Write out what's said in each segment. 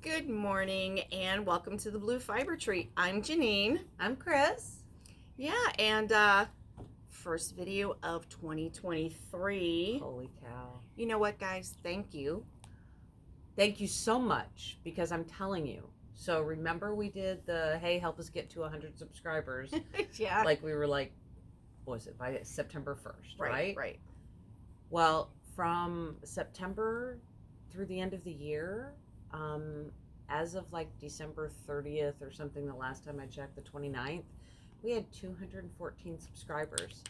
Good morning and welcome to the Blue Fiber Tree. I'm Jeannine. I'm Kris. Yeah, and first video of 2023. Holy cow. You know what, guys? Thank you. Thank you so much, because I'm telling you. So remember we did the, hey, help us get to 100 subscribers. Yeah. Like we were like, what was it, by September 1st, right? Right. Well, from September through the end of the year, as of like December 30th or something, the last time I checked, the 29th, we had 214 subscribers.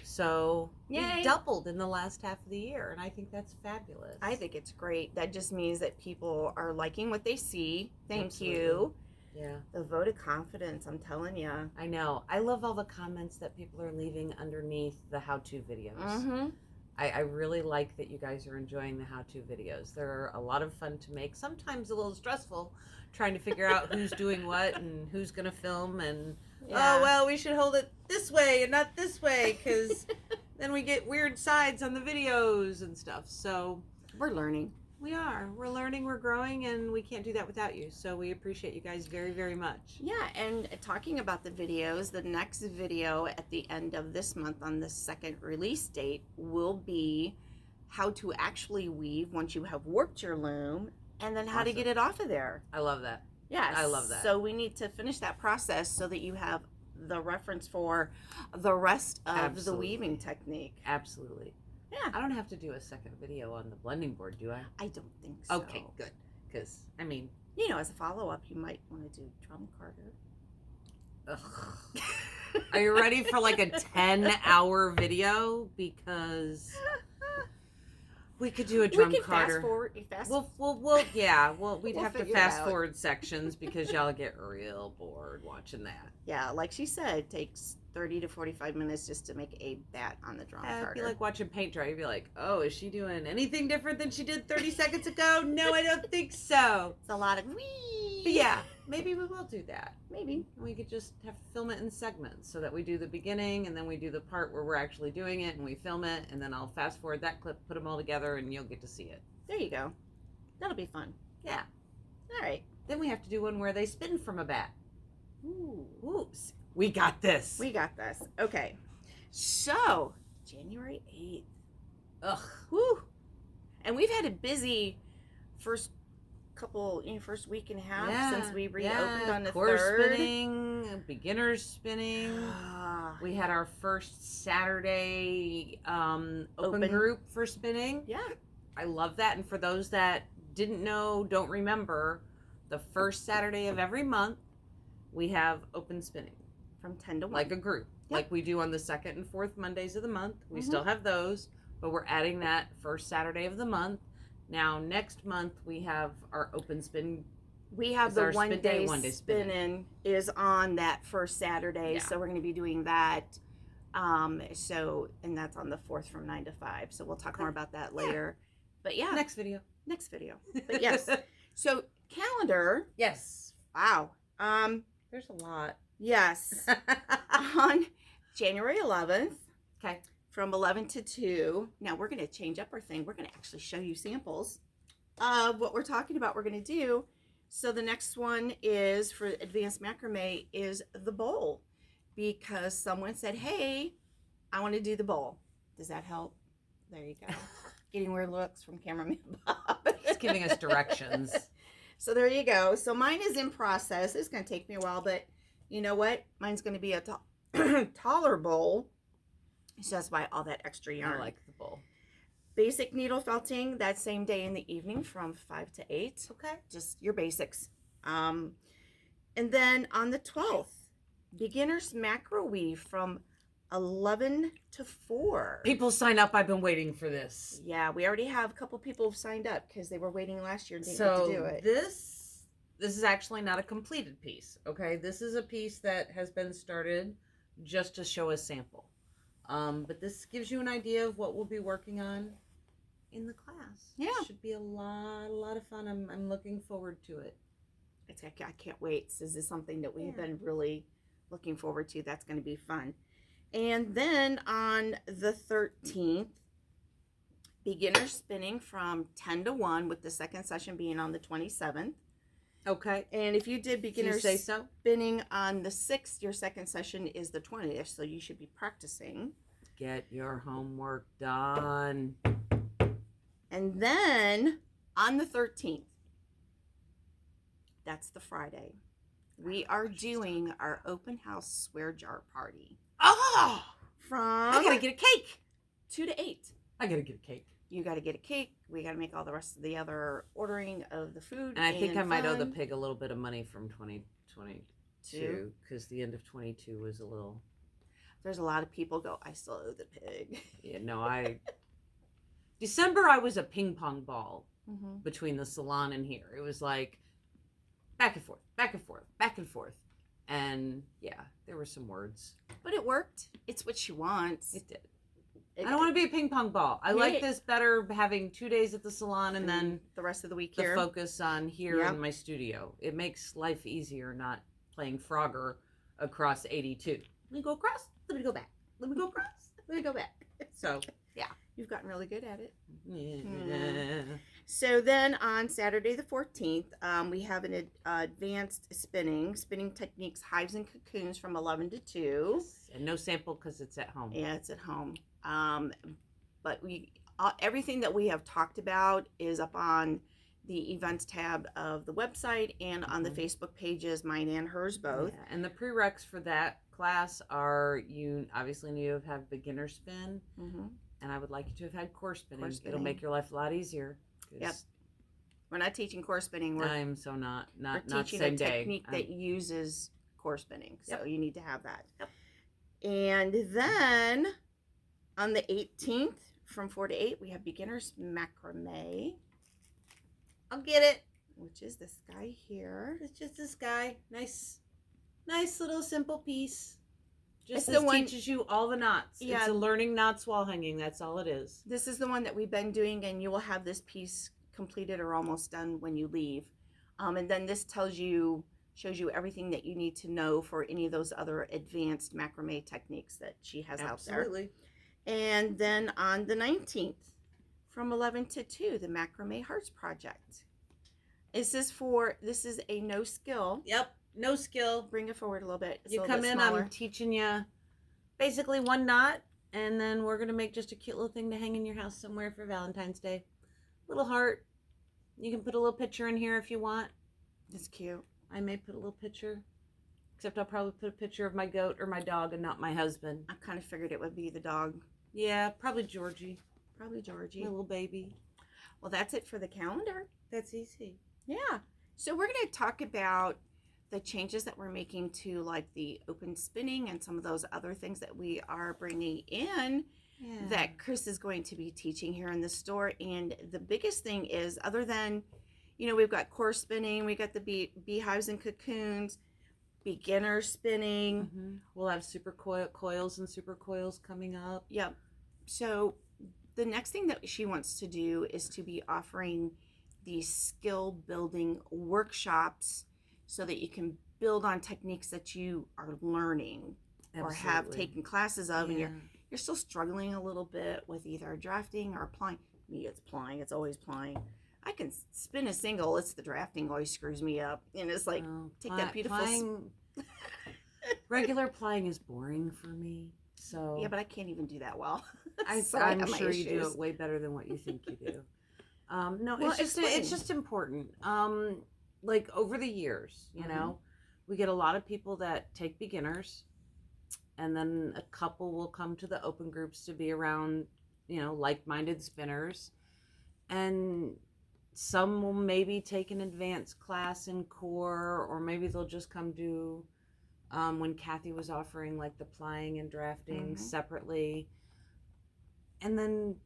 So Yay. we doubled in the last half of the year, and I think that's fabulous. I think it's great. That just means that people are liking what they see. Thank Absolutely. you. Yeah. The vote of confidence, I'm telling you. I know. I love all the comments that people are leaving underneath the how-to videos. Mm-hmm. I really like that you guys are enjoying the how-to videos. They're a lot of fun to make. Sometimes a little stressful, trying to figure out who's doing what and who's going to film. And, oh, well, we should hold it this way and not this way, because then we get weird sides on the videos and stuff. So we're learning. We're learning, we're growing, and we can't do that without you. So we appreciate you guys very, very much. Yeah, and talking about the videos, the next video at the end of this month on the second release date will be how to actually weave once you have worked your loom, and then how to get it off of there. I love that. Yes. I love that. So we need to finish that process so that you have the reference for the rest of the weaving technique. Absolutely. Yeah. I don't have to do a second video on the blending board, do I? I don't think so. Okay, good. Because, I mean... You know, as a follow-up, you might want to do drum carder. Ugh. Are you ready for like a 10-hour video? Because we could do a drum carder. Fast forward. We'd have to figure it fast out. forward sections because y'all get real bored watching that. Yeah, like she said, it takes 30 to 45 minutes just to make a bat on the drum carder. It'd be like watching paint dry. You'd be like, oh, is she doing anything different than she did 30 seconds ago? No, I don't think so. It's a lot of wee. But yeah, maybe we will do that. Maybe. We could just have to film it in segments so that we do the beginning and then we do the part where we're actually doing it and we film it, and then I'll fast forward that clip, put them all together, and you'll get to see it. There you go. That'll be fun. Yeah. All right. Then we have to do one where they spin from a bat. Ooh. Oops. We got this. We got this. Okay. So, January 8th. Ugh. Woo. And we've had a busy first week and a half since we reopened on the course 3rd. spinning, beginners spinning. We had our first Saturday open group for spinning. Yeah. I love that. And for those that didn't know, don't remember, the first Saturday of every month, we have open spinning. From 10 to 1. Like a group. Yep. Like we do on the second and fourth Mondays of the month. We still have those, but we're adding that first Saturday of the month. Now, next month, we have our open spin. We have the one day spinning is on that first Saturday. Yeah. So we're going to be doing that. And that's on the 4th from 9 to 5. So we'll talk more about that later. But yeah. Next video. But yes. So calendar. Yes. Wow. There's a lot. Yes. On January 11th. Okay. From 11 to 2. Now we're going to change up our thing. We're going to actually show you samples of what we're talking about we're going to do. So the next one is for Advanced Macrame is the bowl, because someone said, hey, I want to do the bowl. Does that help? There you go. Getting weird looks from cameraman Bob. He's giving us directions. So there you go. So mine is in process. It's going to take me a while, but you know what? Mine's going to be a taller bowl. So that's why all that extra yarn. I like the bowl. Basic needle felting that same day in the evening from 5 to 8. Okay. Just your basics. And then on the 12th, Beginners Macroweave from 11 to 4. People sign up. I've been waiting for this. Yeah, we already have a couple people who've signed up because they were waiting last year and didn't get to do it. This is actually not a completed piece, okay? This is a piece that has been started just to show a sample. But this gives you an idea of what we'll be working on in the class. Yeah. It should be a lot of fun. I'm looking forward to it. I can't wait. This is something that we've been really looking forward to. That's going to be fun. And then on the 13th, beginner spinning from 10 to 1 with the second session being on the 27th. Okay. And if you did Do you beginner say so? spinning on the 6th, your second session is the 20th, so you should be practicing. Get your homework done. And then on the 13th, that's the Friday, we are doing our open house swear jar party. Oh! From I gotta get a cake. 2 to 8. I gotta get a cake. You got to get a cake. We got to make all the rest of the other ordering of the food. And I think I might owe the fun. pig a little bit of money from 2022 because the end of 22 was a little. There's a lot of people go, I still owe the pig. Yeah, no, December I was a ping pong ball Mm-hmm. between the salon and here. It was like back and forth, back and forth, back and forth. And yeah, there were some words. But it worked. It's what she wants. It did. I don't want to be a ping pong ball. I like this better having 2 days at the salon and then the rest of the week the here. focus on here in my studio. It makes life easier not playing Frogger across 82. Let me go across. Let me go back. Let me go across. Let me go back. So, yeah. You've gotten really good at it. Yeah. So then on Saturday the 14th, we have an advanced spinning techniques, hives and cocoons from 11 to 2. And no sample because it's at home. Yeah, it's at home. But everything that we have talked about is up on the events tab of the website and on the Facebook pages, mine and hers both. Yeah. And the prereqs for that class are you obviously need to have beginner spin. Mm-hmm. And I would like you to have had core spinning. Spinning. It'll make your life a lot easier. Yep. We're not teaching core spinning. I'm so not we're teaching same a day. technique that uses core spinning. So you need to have that. Yep. And then on the 18th from 4 to 8, we have Beginners Macrame. I'll get it. Which is this guy here. It's just this guy. Nice little simple piece. Just It's the one teaches you all the knots. Yeah. It's a learning knots while hanging. That's all it is. This is the one that we've been doing, and you will have this piece completed or almost done when you leave. And then this shows you everything that you need to know for any of those other advanced macrame techniques that she has out there. Absolutely. And then on the 19th, from 11 to 2, the Macrame Hearts Project. This is a no skill. Yep. No skill. Bring it forward a little bit. It's You a little come bit in, smaller. I'm teaching you basically one knot, and then we're going to make just a cute little thing to hang in your house somewhere for Valentine's Day. Little heart. You can put a little picture in here if you want. It's cute. I may put a little picture, except I'll probably put a picture of my goat or my dog and not my husband. I kind of figured it would be the dog. Yeah, probably Georgie. Probably Georgie. My little baby. Well, that's it for the calendar. That's easy. Yeah. So we're going to talk about the changes that we're making to like the open spinning and some of those other things that we are bringing in that Kris is going to be teaching here in the store. And the biggest thing is, other than, we've got core spinning, we got the beehives and cocoons, beginner spinning. Mm-hmm. We'll have super coils and super coils coming up. Yep. So the next thing that she wants to do is to be offering these skill building workshops so that you can build on techniques that you are learning or have taken classes of, and you're still struggling a little bit with either drafting or applying. Me, it's plying. It's always plying. I can spin a single. It's the drafting always screws me up, and it's like take that beautiful. Regular plying is boring for me. So yeah, but I can't even do that well. I'm sure you do it way better than what you think you do. No, well, it's just important. Like over the years, you know, we get a lot of people that take beginners, and then a couple will come to the open groups to be around, like-minded spinners, and some will maybe take an advanced class in core, or maybe they'll just come do when Kathy was offering like the plying and drafting separately, and then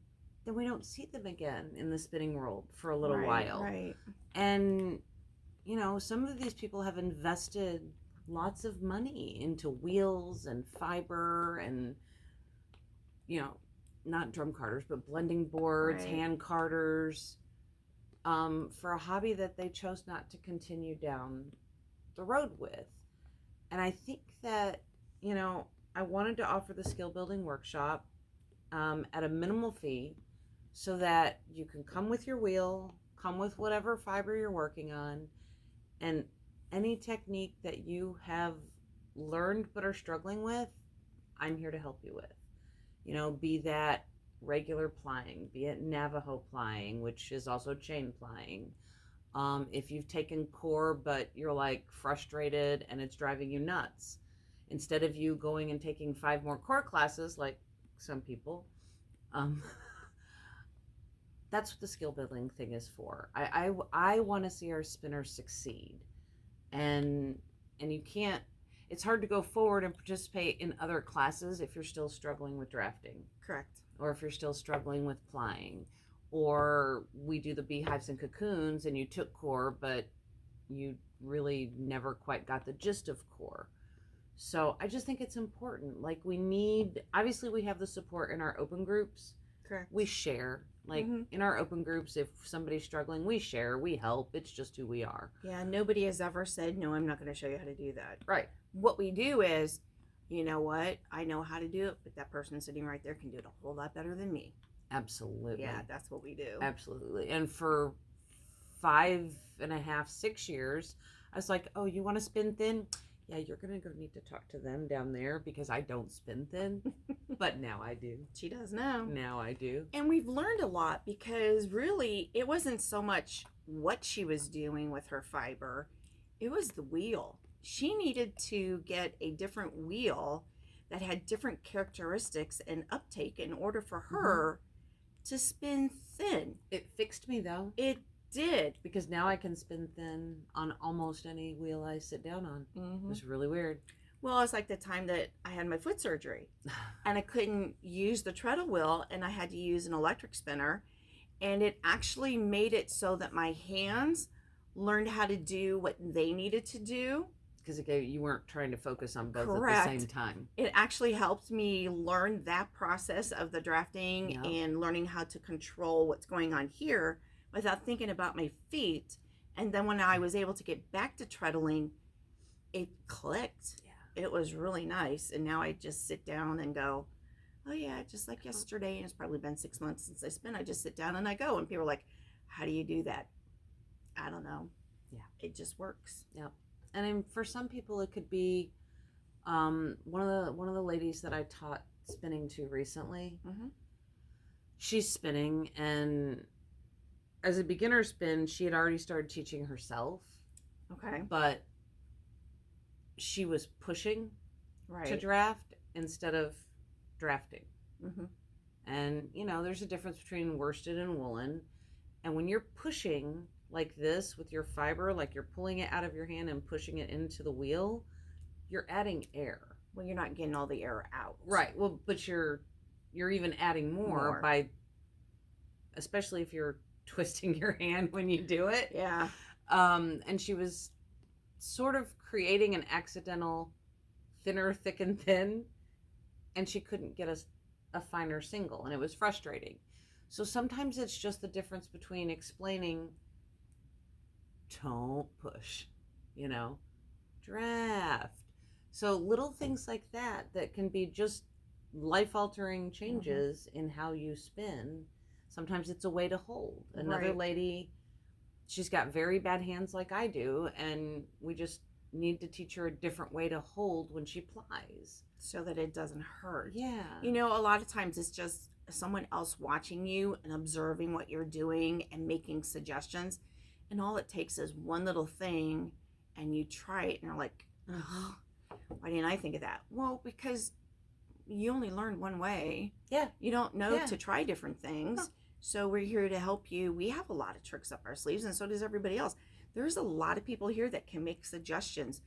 we don't see them again in the spinning world for a little while. Right. And some of these people have invested lots of money into wheels and fiber and not drum carders but blending boards, hand carders, for a hobby that they chose not to continue down the road with. And I think that I wanted to offer the skill building workshop at a minimal fee, so that you can come with your wheel, come with whatever fiber you're working on, And any technique that you have learned but are struggling with, I'm here to help you with. You know, be that regular plying, be it Navajo plying, which is also chain plying. If you've taken core but you're like frustrated and it's driving you nuts, instead of you going and taking 5 more core classes like some people, that's what the skill building thing is for. I want to see our spinners succeed, and you can't. It's hard to go forward and participate in other classes if you're still struggling with drafting. Correct. Or if you're still struggling with plying. Or we do the beehives and cocoons and you took core, but you really never quite got the gist of core. So I just think it's important. Like obviously we have the support in our open groups. Correct. We share. Like in our open groups, if somebody's struggling, we share, we help. It's just who we are. Yeah, nobody has ever said, no, I'm not going to show you how to do that. Right. What we do is, you know what? I know how to do it, but that person sitting right there can do it a whole lot better than me. Absolutely. Yeah, that's what we do. Absolutely. And for 5.5, 6 years, I was like, oh, you want to spin thin? Yeah, you're going to go need to talk to them down there because I don't spin thin. But now I do. She does now. Now I do. And we've learned a lot because really it wasn't so much what she was doing with her fiber. It was the wheel. She needed to get a different wheel that had different characteristics and uptake in order for her to spin thin. It fixed me though. It did. Because now I can spin thin on almost any wheel I sit down on. It was really weird. Well, it's like the time that I had my foot surgery and I couldn't use the treadle wheel and I had to use an electric spinner, and it actually made it so that my hands learned how to do what they needed to do. Because you weren't trying to focus on both Correct. at the same time. It actually helped me learn that process of the drafting and learning how to control what's going on here without thinking about my feet. And then when I was able to get back to treadling, it clicked. Yeah. It was really nice. And now I just sit down and go, oh yeah, just like yesterday. And it's probably been 6 months since I spin. I just sit down and I go. And people are like, how do you do that? I don't know. Yeah. It just works. Yep. And for some people, it could be one of the ladies that I taught spinning to recently. She's spinning, and as a beginner spin, she had already started teaching herself. Okay. But she was pushing to draft instead of drafting. And you know, there's a difference between worsted and woolen, and when you're pushing like this with your fiber, like you're pulling it out of your hand and pushing it into the wheel, you're adding air. Well, you're not getting all the air out. Right. Well, but you're even adding more by, especially if you're twisting your hand when you do it. Yeah. And she was sort of creating an accidental thinner, thick and thin, and she couldn't get a finer single, and it was frustrating. So sometimes it's just the difference between explaining, don't push, you know, draft. So little things like that can be just life-altering changes in how you spin. Sometimes it's a way to hold. Another lady, she's got very bad hands like I do, and we just need to teach her a different way to hold when she plies. So that it doesn't hurt. Yeah. You know, a lot of times it's just someone else watching you and observing what you're doing and making suggestions. And all it takes is one little thing, and you try it, and you're like, oh, why didn't I think of that? Well, because you only learn one way. Yeah. You don't know to try different things. No. So we're here to help you. We have a lot of tricks up our sleeves, and so does everybody else. There's a lot of people here that can make suggestions.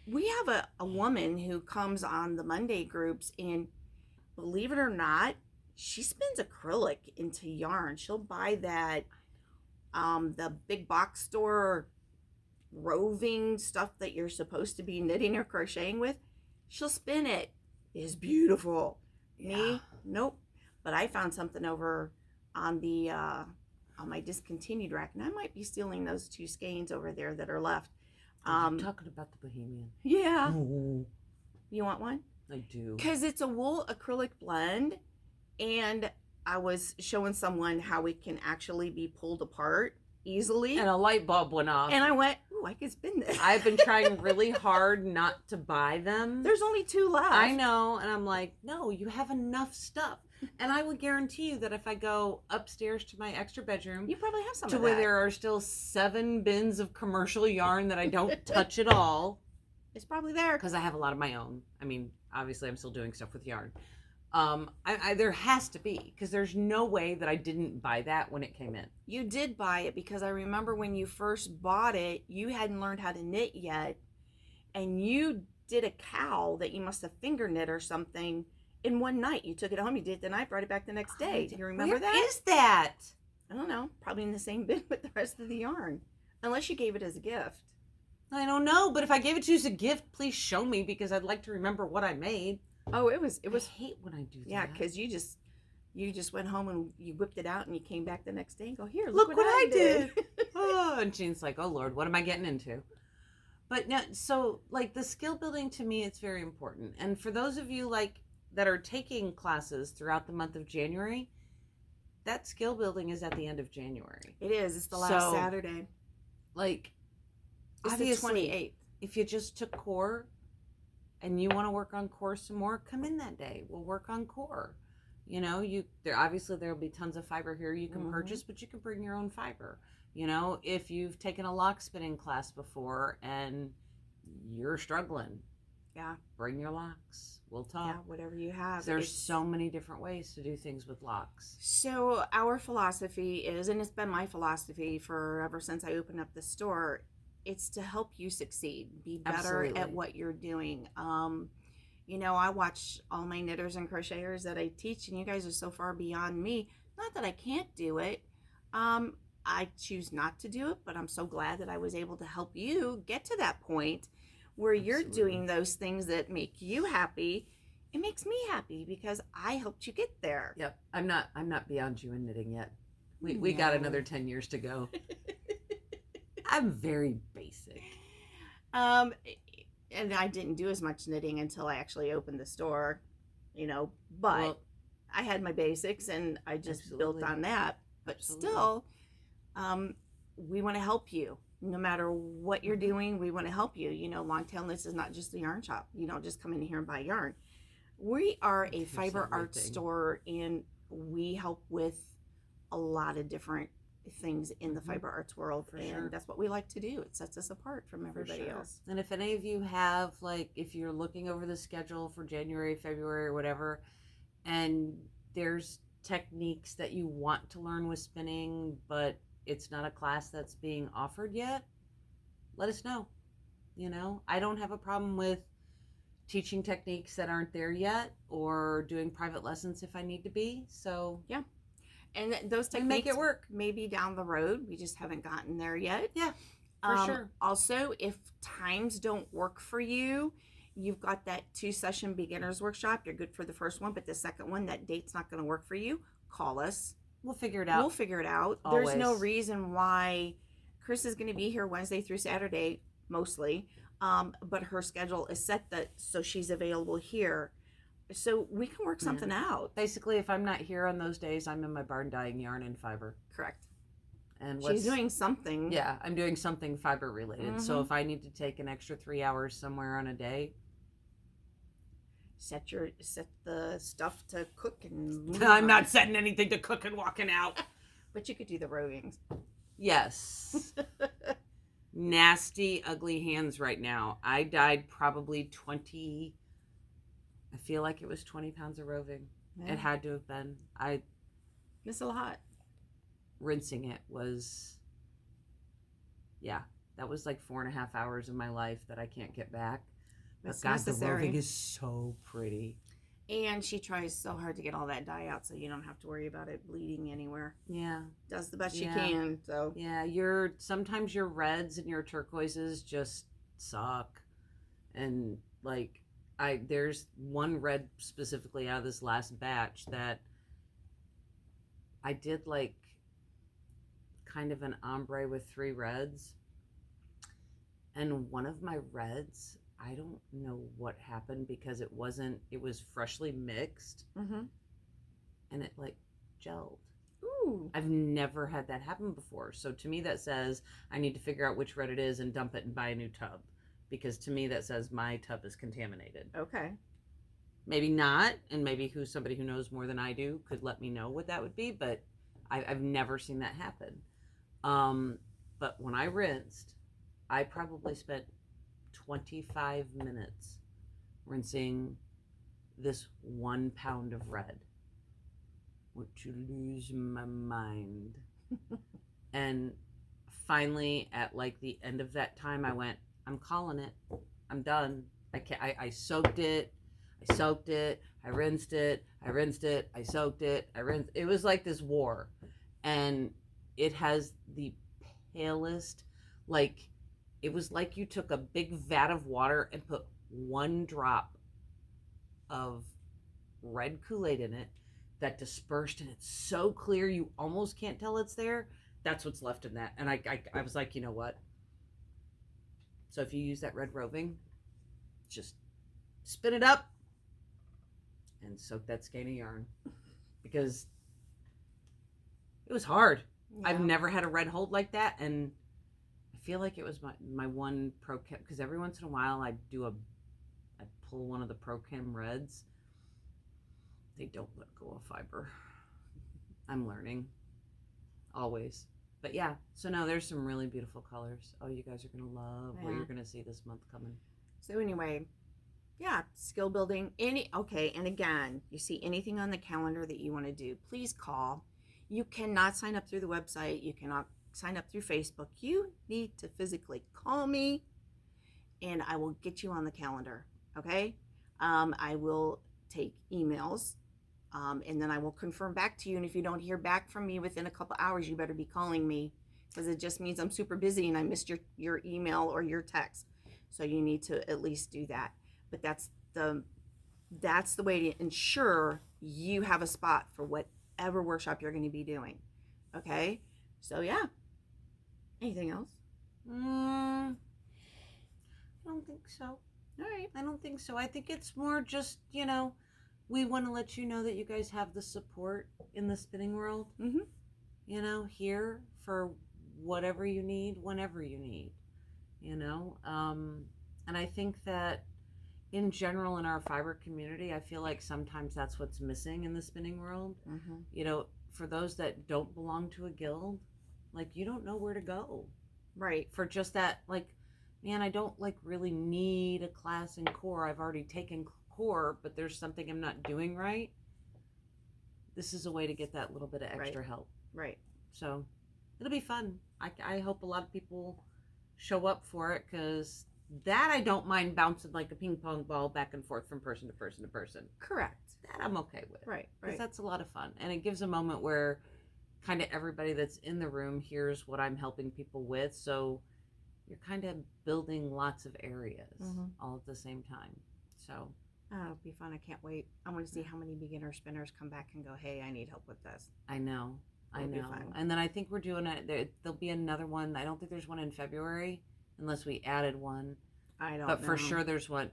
We have a woman who comes on the Monday groups, and believe it or not, she spins acrylic into yarn. She'll buy that the big box store roving stuff that you're supposed to be knitting or crocheting with. She'll spin it. It's beautiful. Yeah. Me, nope. But I found something over on the on my discontinued rack, and I might be stealing those 2 skeins over there that are left. I'm talking about the Bohemian. Yeah. Ooh. You want one? I do. Because it's a wool acrylic blend, and I was showing someone how it can actually be pulled apart easily. And a light bulb went off. And I went, ooh, I could spin this. I've been trying really hard not to buy them. There's only 2 left. I know, and I'm like, no, you have enough stuff. And I would guarantee you that if I go upstairs to my extra bedroom, You probably have some to of where that. there are still 7 bins of commercial yarn that I don't touch at all, It's probably there. because I have a lot of my own. I mean, obviously, I'm still doing stuff with yarn. There has to be, because there's no way that I didn't buy that when it came in. You did buy it because I remember when you first bought it, you hadn't learned how to knit yet, and you did a cowl that you must have finger knit or something in one night. You took it home, you did it the night, brought it back the next day. Do you remember that? Where is that? I don't know. Probably in the same bin with the rest of the yarn. Unless you gave it as a gift. I don't know, but if I gave it to you as a gift, please show me, because I'd like to remember what I made. Oh, it was I hate when I do that. yeah, because you just went home and you whipped it out and you came back the next day and go, here, Look what I did. Oh, and Jean's like, oh Lord, what am I getting into? But no, so like the skill building, to me, it's very important. And for those of you like that are taking classes throughout the month of January, that skill building is at the end of January. It is. It's the last So, Saturday. Like, It's the obviously, 28th. if you just took core and you want to work on core some more, come in that day. We'll work on core. You know, there'll be tons of fiber here you can purchase, but you can bring your own fiber. You know, if you've taken a lock spinning class before and you're struggling, Yeah. bring your locks. We'll talk. Yeah, whatever you have. There's so many different ways to do things with locks. So our philosophy is, and it's been my philosophy for ever since I opened up the store, it's to help you succeed, be better Absolutely. at what you're doing. You know, I watch all my knitters and crocheters that I teach, and you guys are so far beyond me. Not that I can't do it. I choose not to do it, but I'm so glad that I was able to help you get to that point where you're Absolutely. doing those things that make you happy. It makes me happy because I helped you get there. Yep. I'm not beyond you in knitting yet. We got No. another 10 years to go. I'm very basic. And I didn't do as much knitting until I actually opened the store, you know, but Well, I had my basics and I just built Absolutely. on that. But Absolutely. still, we want to help you. No matter what you're doing, we want to help you. You know, Longtail Knits is not just a yarn shop. You don't just come in here and buy yarn. We are a Here's fiber art everything. store, and we help with a lot of different things in the Mhm. fiber arts world. For and sure. that's what we like to do. It sets us apart from For everybody sure. else. And if any of you have, like, if you're looking over the schedule for January, February, or whatever, and there's techniques that you want to learn with spinning, but it's not a class that's being offered yet, let us know. You know, I don't have a problem with teaching techniques that aren't there yet, or doing private lessons if I need to be. So And those we techniques make it work. maybe down the road. We just haven't gotten there yet. Yeah, for sure. Also, if times don't work for you, you've got that 2-session beginners workshop. You're good for the first one, but the second one, that date's not going to work for you. Call us. We'll figure it out. We'll figure it out. There's no Always. reason why Kris is going to be here Wednesday through Saturday mostly, but her schedule is set so she's available here. So we can work something out. Basically, if I'm not here on those days, I'm in my barn dyeing yarn and fiber. Correct. And She's doing something. Yeah, I'm doing something fiber related. So Mhm. if I need to take an extra 3 hours somewhere on a day, Set the stuff to cook and move I'm on. not setting anything to cook and walking out. But you could do the rovings. Yes. Nasty, ugly hands right now. I dyed probably 20, I feel like it was 20 pounds of roving. It had to have been. It's a lot. Rinsing it was, yeah, that was like 4.5 hours of my life that I can't get back. It's But God, the necessary. roving is so pretty. And she tries so hard to get all that dye out so you don't have to worry about it bleeding anywhere. Yeah. Does the best she Yeah. can. So Yeah, sometimes your reds and your turquoises just suck. And like there's one red specifically out of this last batch that I did like kind of an ombre with 3 reds. And one of my reds, I don't know what happened because it was freshly mixed mm-hmm. and it like gelled. Ooh. I've never had that happen before. So to me, that says I need to figure out which red it is and dump it and buy a new tub. Because to me, that says my tub is contaminated. Okay. Maybe not, and maybe somebody who knows more than I do could let me know what that would be, but I've never seen that happen. But when I rinsed, I probably spent 25 minutes rinsing this 1 pound of red. Would you lose my mind? And finally, at like the end of that time, I went, I'm calling it. I'm done. I soaked it. I soaked it. I rinsed it. I rinsed it. I soaked it. I rinsed. It was like this war. And it has the palest, like, it was like you took a big vat of water and put 1 drop of red Kool-Aid in it that dispersed, and it's so clear you almost can't tell it's there. That's what's left in that. And I was like, you know what? So if you use that red roving, just spin it up and soak that skein of yarn, because it was hard. Yeah. I've never had a red hold like that, and I feel like it was my one Pro Chem, because every once in a while I pull one of the Pro Chem reds. They don't let go of fiber. I'm learning. Always. But yeah, so now there's some really beautiful colors. Oh, you guys are going to love what you're going to see this month coming. So anyway, yeah, skill building. Okay, and again, you see anything on the calendar that you want to do, please call. You cannot sign up through the website. You cannot sign up through Facebook. You need to physically call me, and I will get you on the calendar, okay? I will take emails. And then I will confirm back to you. And if you don't hear back from me within a couple hours, you better be calling me, because it just means I'm super busy and I missed your email or your text. So you need to at least do that. But that's the way to ensure you have a spot for whatever workshop you're going to be doing. Okay? So yeah. Anything else? I don't think so. All right. I don't think so. I think it's more just, we want to let you know that you guys have the support in the spinning world, here for whatever you need, whenever you need, and I think that in general in our fiber community, I feel like sometimes that's what's missing in the spinning world. For those that don't belong to a guild, like, you don't know where to go, right? For just that, like, man, I don't really need a class in core. I've already taken core, but there's something I'm not doing right. This is a way to get that little bit of extra help. Right. So it'll be fun. I hope a lot of people show up for it, because that I don't mind bouncing like a ping pong ball back and forth from person to person to person. Correct. That I'm okay with. Right. Because that's a lot of fun. And it gives a moment where kind of everybody that's in the room hears what I'm helping people with. So you're kind of building lots of areas all at the same time. So it'll be fun. I can't wait. I want to see how many beginner spinners come back and go, hey, I need help with this. I know. And then I think we're doing there'll be another one. I don't think there's one in February unless we added one. I don't know. But for sure there's one.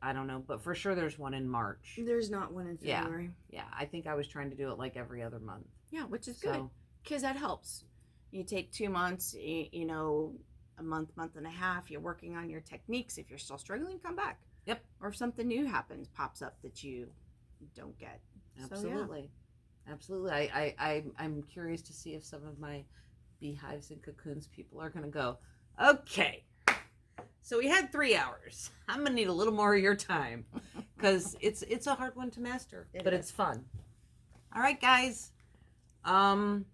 I don't know. But for sure there's one in March. There's not one in February. Yeah. I think I was trying to do it like every other month. Yeah, which is good. Because that helps. You take 2 months, a month and a half, you're working on your techniques. If you're still struggling, come back. Yep. Or if something new pops up that you don't get. Absolutely. So, yeah. Absolutely. I'm curious to see if some of my Beehives and Cocoons people are going to go, okay, so we had 3 hours. I'm going to need a little more of your time, because it's a hard one to master, but it's fun. All right, guys. Wow.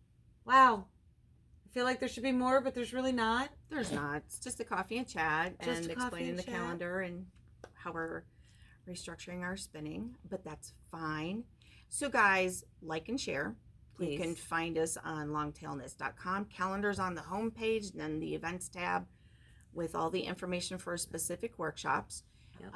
I feel like there should be more, but there's really not. There's not. It's just a coffee and chat and explaining the calendar and how we're restructuring our spinning, but that's fine. So guys, like and share. Please. You can find us on longtailknits.com. Calendars on the homepage, then the events tab with all the information for specific workshops. Yep.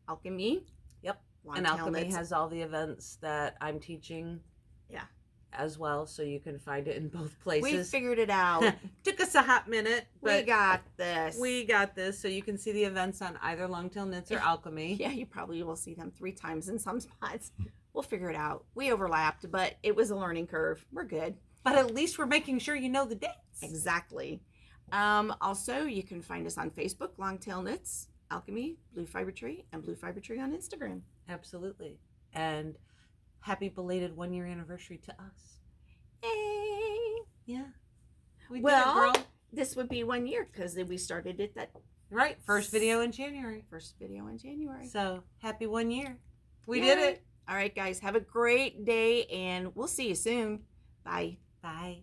alk&me. Yep. And alk&me has all the events that I'm teaching. Yeah. As well, so you can find it in both places. We figured it out. Took us a hot minute, but we got this. So you can see the events on either Longtail Knits or alk&me. Yeah, you probably will see them 3 times in some spots. We'll figure it out. We overlapped, but it was a learning curve. We're good. But at least we're making sure you know the dates. Exactly. Also, you can find us on Facebook, Longtail Knits, alk&me, Blue Fiber Tree, and Blue Fiber Tree on Instagram. Absolutely. And happy belated 1-year anniversary to us. Yay! Yeah. We did Well, it, girl. this would be 1 year because we started it that Right. First video in January. first video in January. So happy 1 year. We Yay. did it. All right, guys. Have a great day, and we'll see you soon. Bye. Bye.